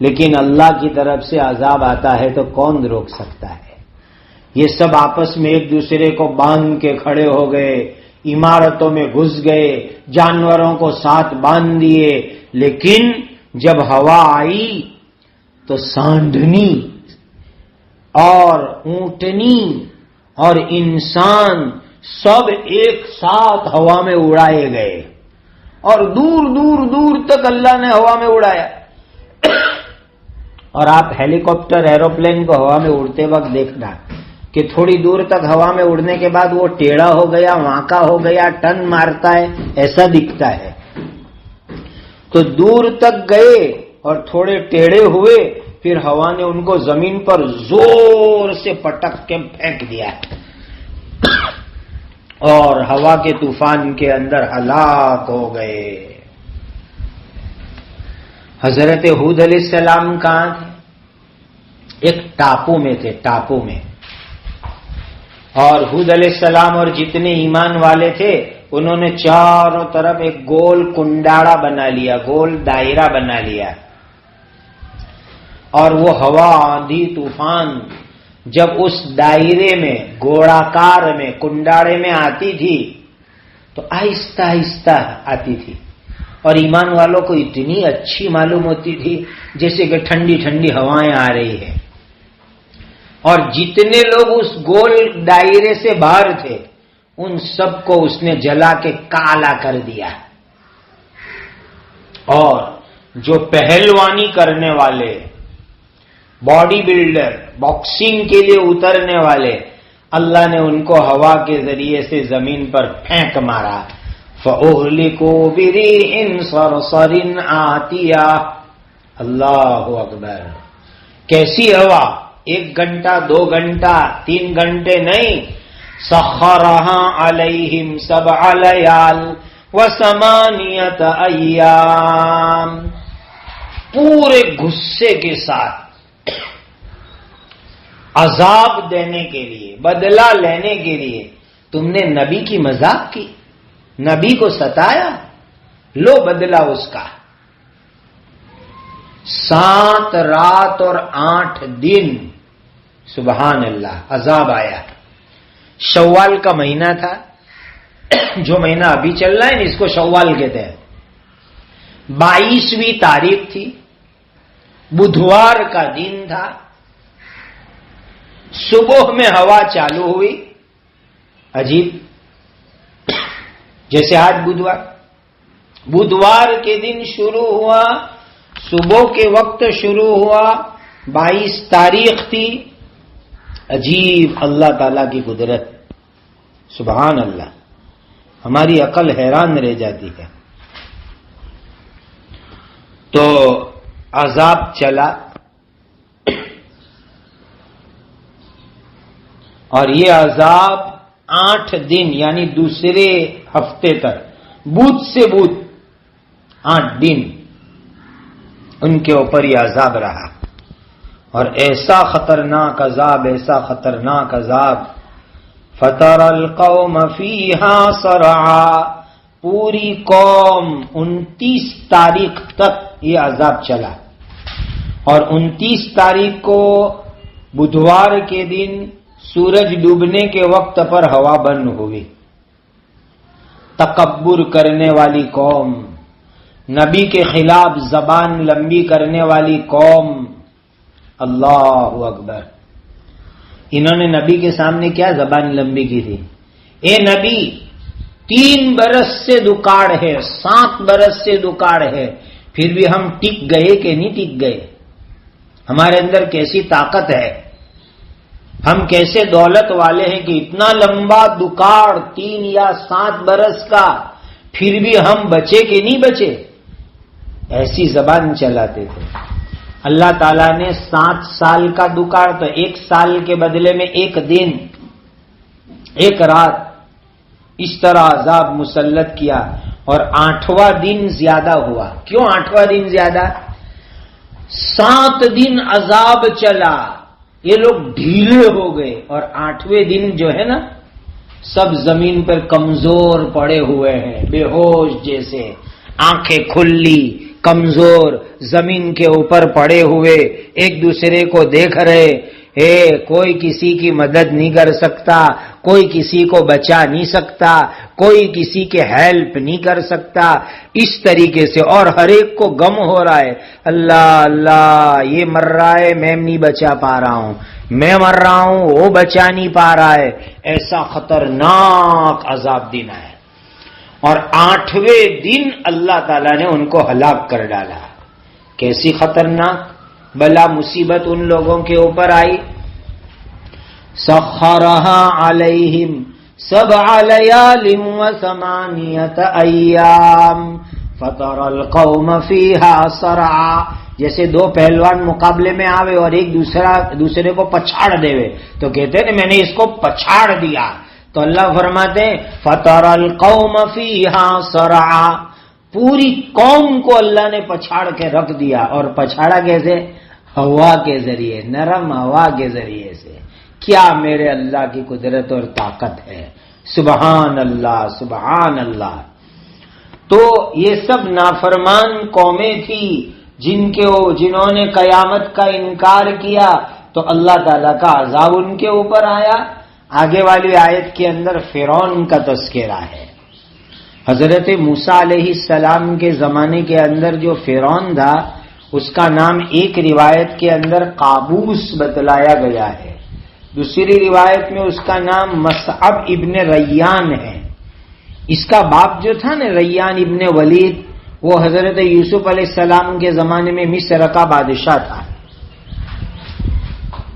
لیکن اللہ کی طرف سے عذاب آتا ہے تو کون روک سکتا ہے؟ یہ سب آپس میں ایک دوسرے کو باندھ کے کھڑے ہو گئے، عمارتوں میں گھس گئے، جانوروں کو ساتھ باندھ دیے۔ لیکن جب ہوا آئی تو سانڈھنی اور اونٹنی اور انسان سب ایک ساتھ ہوا میں اڑائے گئے، اور دور دور دور تک اللہ نے ہوا میں اڑایا۔ اور آپ ہیلی کاپٹر، ایروپلین کو ہوا میں اڑتے وقت دیکھنا کہ تھوڑی دور تک ہوا میں اڑنے کے بعد وہ ٹیڑھا ہو گیا، وانکا ہو گیا، ٹن مارتا ہے، ایسا دکھتا ہے۔ تو دور تک گئے اور تھوڑے ٹیڑھے ہوئے، پھر ہوا نے ان کو زمین پر زور سے پٹک کے پھینک دیا، اور ہوا کے طوفان کے اندر ہلاک ہو گئے۔ حضرت ہود علیہ السلام کہاں تھے؟ ایک ٹاپو میں تھے، ٹاپو میں۔ اور ہود علیہ السلام اور جتنے ایمان والے تھے انہوں نے چاروں طرف ایک گول کنڈاڑا بنا لیا، گول دائرہ بنا لیا، اور وہ ہوا، آندھی، طوفان جب اس دائرے میں، گوڑاکار میں، کنڈاڑے میں آتی تھی تو آہستہ آہستہ آتی تھی، اور ایمان والوں کو اتنی اچھی معلوم ہوتی تھی جیسے کہ ٹھنڈی ٹھنڈی ہوائیں آ رہی ہیں۔ اور جتنے لوگ اس گول دائرے سے باہر تھے ان سب کو اس نے جلا کے کالا کر دیا، اور جو پہلوانی کرنے والے، باڈی بلڈر، باکسنگ کے لیے اترنے والے، اللہ نے ان کو ہوا کے ذریعے سے زمین پر پھینک مارا. فَأُهْلِكُوا بِرِيحٍ صَرْصَرٍ عَاتِيَةٍ. اللہ اکبر. کیسی ہوا؟ 1 گھنٹہ 2 گھنٹہ 3 گھنٹے نہیں. سَخَّرَهَا عَلَيْهِمْ 7 لَيَالٍ و8 ایام. پورے غصے کے ساتھ عذاب دینے کے لیے، بدلہ لینے کے لیے تم نے نبی کی مذاق کی، نبی کو ستایا، لو بدلہ اس کا. 7 رات اور 8 دن سبحان اللہ عذاب آیا. شوال کا مہینہ تھا، جو مہینہ ابھی چل رہا ہے اس کو شوال کہتے ہیں. 22ویں تاریخ تھی، بدھوار کا دن تھا. صبح میں ہوا چالو ہوئی، عجیب، جیسے آج بدھوار کے دن شروع ہوا، صبح کے وقت شروع ہوا. 22 تاریخ تھی. عجیب اللہ تعالی کی قدرت، سبحان اللہ. ہماری عقل حیران رہ جاتی ہے. تو عذاب چلا، اور یہ عذاب 8 دن یعنی دوسرے ہفتے تک، بدھ سے بدھ 8 دن ان کے اوپر یہ عذاب رہا. اور ایسا خطرناک عذاب، ایسا خطرناک عذاب. فَتَرَى الْقَوْمَ فِيهَا صَرْعَىٰ. پوری قوم 29 تاریخ تک یہ عذاب چلا. اور 29 تاریخ کو بدھوار کے دن سورج ڈوبنے کے وقت پر ہوا بند ہوئی. تکبر کرنے والی قوم، نبی کے خلاف زبان لمبی کرنے والی قوم. اللہ اکبر. انہوں نے نبی کے سامنے کیا زبان لمبی کی تھی؟ اے نبی، 3 برس سے دکاڑ ہے، 7 برس سے دکاڑ ہے، پھر بھی ہم ٹک گئے کہ نہیں ٹک گئے؟ ہمارے اندر کیسی طاقت ہے، ہم کیسے دولت والے ہیں کہ اتنا لمبا دکاڑ 3 یا 7 برس کا، پھر بھی ہم بچے کہ نہیں بچے؟ ایسی زبان چلاتے تھے. اللہ تعالیٰ نے 7 سال کا دکاڑ تو 1 سال کے بدلے میں 1 دن 1 رات اس طرح عذاب مسلط کیا. اور 8واں دن زیادہ ہوا. کیوں 8واں دن زیادہ؟ 7 دن عذاب چلا، یہ لوگ ڈھیلے ہو گئے، اور 8ویں دن جو ہے نا سب زمین پر کمزور پڑے ہوئے ہیں، بے ہوش جیسے، آنکھیں کھلی، کمزور، زمین کے اوپر پڑے ہوئے، ایک دوسرے کو دیکھ رہے. کوئی کسی کی مدد نہیں کر سکتا، کوئی کسی کو بچا نہیں سکتا، کوئی کسی کے ہیلپ نہیں کر سکتا، اس طریقے سے. اور ہر ایک کو غم ہو رہا ہے، اللہ اللہ یہ مر رہا ہے میں نہیں بچا پا رہا ہوں، میں مر رہا ہوں وہ بچا نہیں پا رہا ہے. ایسا خطرناک عذاب دن ہے. اور 8ویں دن اللہ تعالیٰ نے ان کو ہلاک کر ڈالا. کیسی خطرناک بلا مصیبت ان لوگوں کے اوپر آئی. سخرها علیہم 7 لیال و8 ایام فترى القوم فیہا صرعا. جیسے 2 پہلوان مقابلے میں آوے اور ایک دوسرے کو پچھاڑ دیوے تو کہتے ہیں میں نے اس کو پچھاڑ دیا. تو اللہ فرماتے ہیں فَتَرَى الْقَوْمَ فِيهَا صَرْعَا. پوری قوم کو اللہ نے پچھاڑ کے رکھ دیا. اور پچھاڑا کیسے؟ ہوا کے ذریعے، نرم ہوا کے ذریعے سے. کیا میرے اللہ کی قدرت اور طاقت ہے. سبحان اللہ سبحان اللہ. تو یہ سب نافرمان قومیں تھی جنہوں نے قیامت کا انکار کیا تو اللہ تعالیٰ کا عذاب ان کے اوپر آیا. آگے والی آیت کے اندر فرعون کا تذکرہ ہے. حضرت موسیٰ علیہ السلام کے زمانے کے اندر جو فرعون تھا اس کا نام ایک روایت کے اندر قابوس بتلایا گیا ہے، دوسری روایت میں اس کا نام مصعب ابن ریان ہے. اس کا باپ جو تھا نا ریان ابن ولید، وہ حضرت یوسف علیہ السلام کے زمانے میں مصر کا بادشاہ تھا.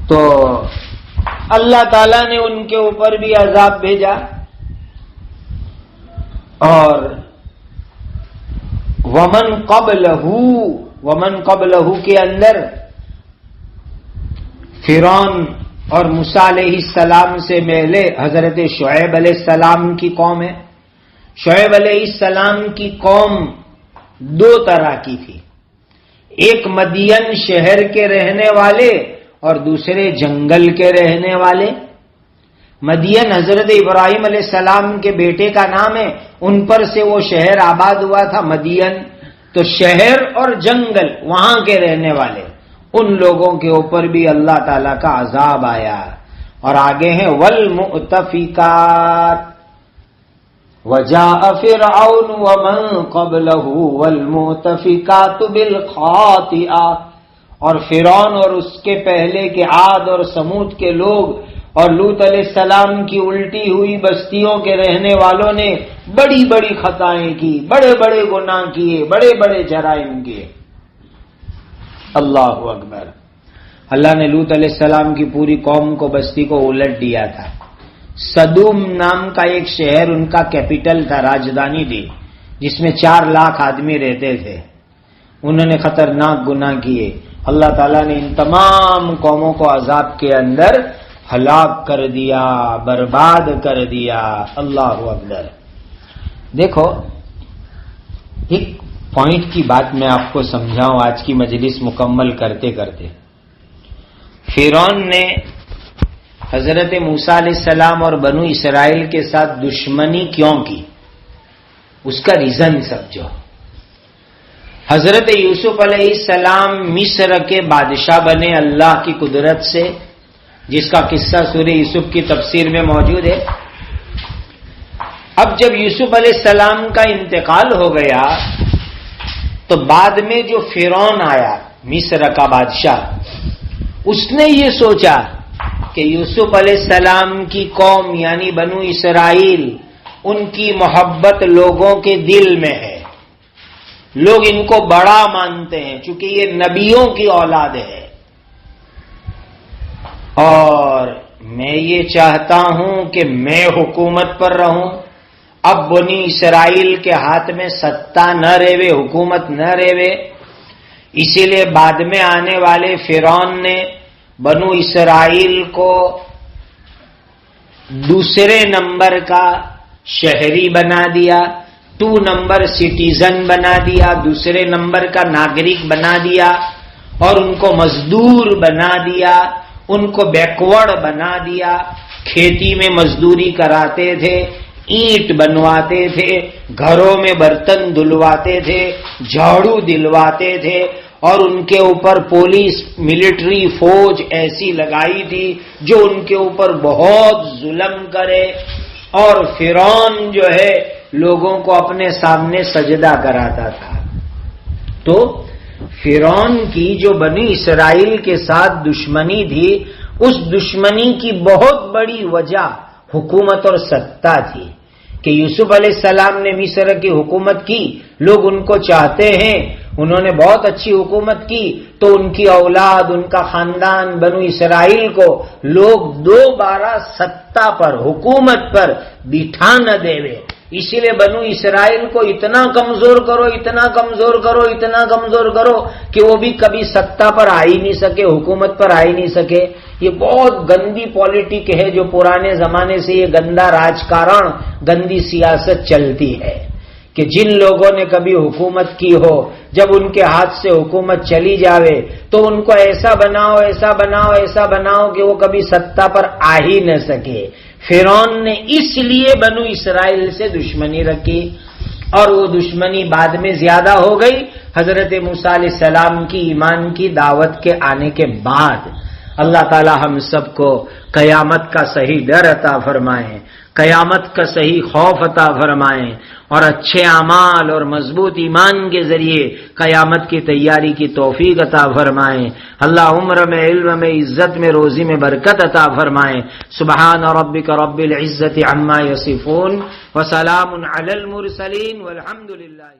تو اللہ تعالیٰ نے ان کے اوپر بھی عذاب بھیجا، اور ومن قبلہ کے اندر فرعون اور موسیٰ علیہ السلام سے پہلے حضرت شعیب علیہ السلام کی قوم ہے۔ شعیب علیہ السلام کی قوم دو طرح کی تھی، ایک مدین شہر کے رہنے والے اور دوسرے جنگل کے رہنے والے۔ مدین حضرت ابراہیم علیہ السلام کے بیٹے کا نام ہے، ان پر سے وہ شہر آباد ہوا تھا مدین۔ تو شہر اور جنگل وہاں کے رہنے والے، ان لوگوں کے اوپر بھی اللہ تعالی کا عذاب آیا۔ اور آگے ہیں والمؤتفکات وجاء فرعون ومن قبلہ والمؤتفکات بالخاطئہ، اور فرعون اور اس کے پہلے کے عاد اور سمود کے لوگ اور لوط علیہ السلام کی الٹی ہوئی بستیوں کے رہنے والوں نے بڑی بڑی خطائیں کی، بڑے بڑے گناہ کیے، بڑے بڑے جرائم کیے۔ اللہ اکبر۔ اللہ نے لوط علیہ السلام کی پوری قوم کو، بستی کو الٹ دیا تھا۔ صدوم نام کا ایک شہر ان کا کیپٹل تھا، راجدھانی تھی، جس میں 4 لاکھ آدمی رہتے تھے۔ انہوں نے خطرناک گناہ کیے، اللہ تعالیٰ نے ان تمام قوموں کو عذاب کے اندر ہلاک کر دیا، برباد کر دیا۔ اللہ اکبر۔ دیکھو، ایک پوائنٹ کی بات میں آپ کو سمجھاؤں آج کی مجلس مکمل کرتے کرتے۔ فرعون نے حضرت موسیٰ علیہ السلام اور بنو اسرائیل کے ساتھ دشمنی کیوں کی، اس کا ریزن سمجھو۔ حضرت یوسف علیہ السلام مصر کے بادشاہ بنے اللہ کی قدرت سے، جس کا قصہ سورہ یوسف کی تفسیر میں موجود ہے۔ اب جب یوسف علیہ السلام کا انتقال ہو گیا تو بعد میں جو فرعون آیا مصر کا بادشاہ، اس نے یہ سوچا کہ یوسف علیہ السلام کی قوم یعنی بنو اسرائیل، ان کی محبت لوگوں کے دل میں ہے، لوگ ان کو بڑا مانتے ہیں چونکہ یہ نبیوں کی اولاد ہے، اور میں یہ چاہتا ہوں کہ میں حکومت پر رہوں۔ اب بنی اسرائیل کے ہاتھ میں ستا نہ رہے، حکومت نہ رہے، اسی لیے بعد میں آنے والے فرعون نے بنو اسرائیل کو دوسرے نمبر کا شہری بنا دیا، 2 نمبر سٹیزن بنا دیا، دوسرے نمبر کا ناگرک بنا دیا، اور ان کو مزدور بنا دیا، ان کو بیکورڈ بنا دیا۔ کھیتی میں مزدوری کراتے تھے، اینٹ بنواتے تھے، گھروں میں برتن دھلواتے تھے، جھاڑو دلواتے تھے، اور ان کے اوپر پولیس ملٹری فوج ایسی لگائی تھی جو ان کے اوپر بہت ظلم کرے، اور فرعون جو ہے لوگوں کو اپنے سامنے سجدہ کراتا تھا۔ تو فرعون کی جو بنی اسرائیل کے ساتھ دشمنی تھی، اس دشمنی کی بہت بڑی وجہ حکومت اور ستا تھی کہ یوسف علیہ السلام نے مصر کی حکومت کی، لوگ ان کو چاہتے ہیں، انہوں نے بہت اچھی حکومت کی، تو ان کی اولاد، ان کا خاندان بنو اسرائیل کو لوگ دوبارہ ستا پر، حکومت پر بٹھا نہ دیوے، اسی لیے بنو اسرائیل کو اتنا کمزور کرو، اتنا کمزور کرو، اتنا کمزور کرو کہ وہ بھی کبھی ستا پر آ ہی نہیں سکے، حکومت پر آ ہی نہیں سکے۔ یہ بہت گندی پالیٹک ہے جو پرانے زمانے سے یہ گندا راجکارن، گندی سیاست چلتی ہے کہ جن لوگوں نے کبھی حکومت کی ہو، جب ان کے ہاتھ سے حکومت چلی جاوے تو ان کو ایسا بناؤ، ایسا بناؤ، ایسا بناؤ کہ وہ کبھی ستا پر آ ہی نہ سکے۔ فرعون نے اس لیے بنو اسرائیل سے دشمنی رکھی، اور وہ دشمنی بعد میں زیادہ ہو گئی حضرت موسیٰ علیہ السلام کی ایمان کی دعوت کے آنے کے بعد۔ اللہ تعالی ہم سب کو قیامت کا صحیح ڈر عطا فرمائیں، قیامت کا صحیح خوف عطا فرمائیں، اور اچھے اعمال اور مضبوط ایمان کے ذریعے قیامت کی تیاری کی توفیق عطا فرمائیں۔ اللہ عمر میں، علم میں، عزت میں، روزی میں برکت عطا فرمائیں۔ سبحان ربک رب العزت عما یصفون وسلام علی المرسلین والحمد للہ۔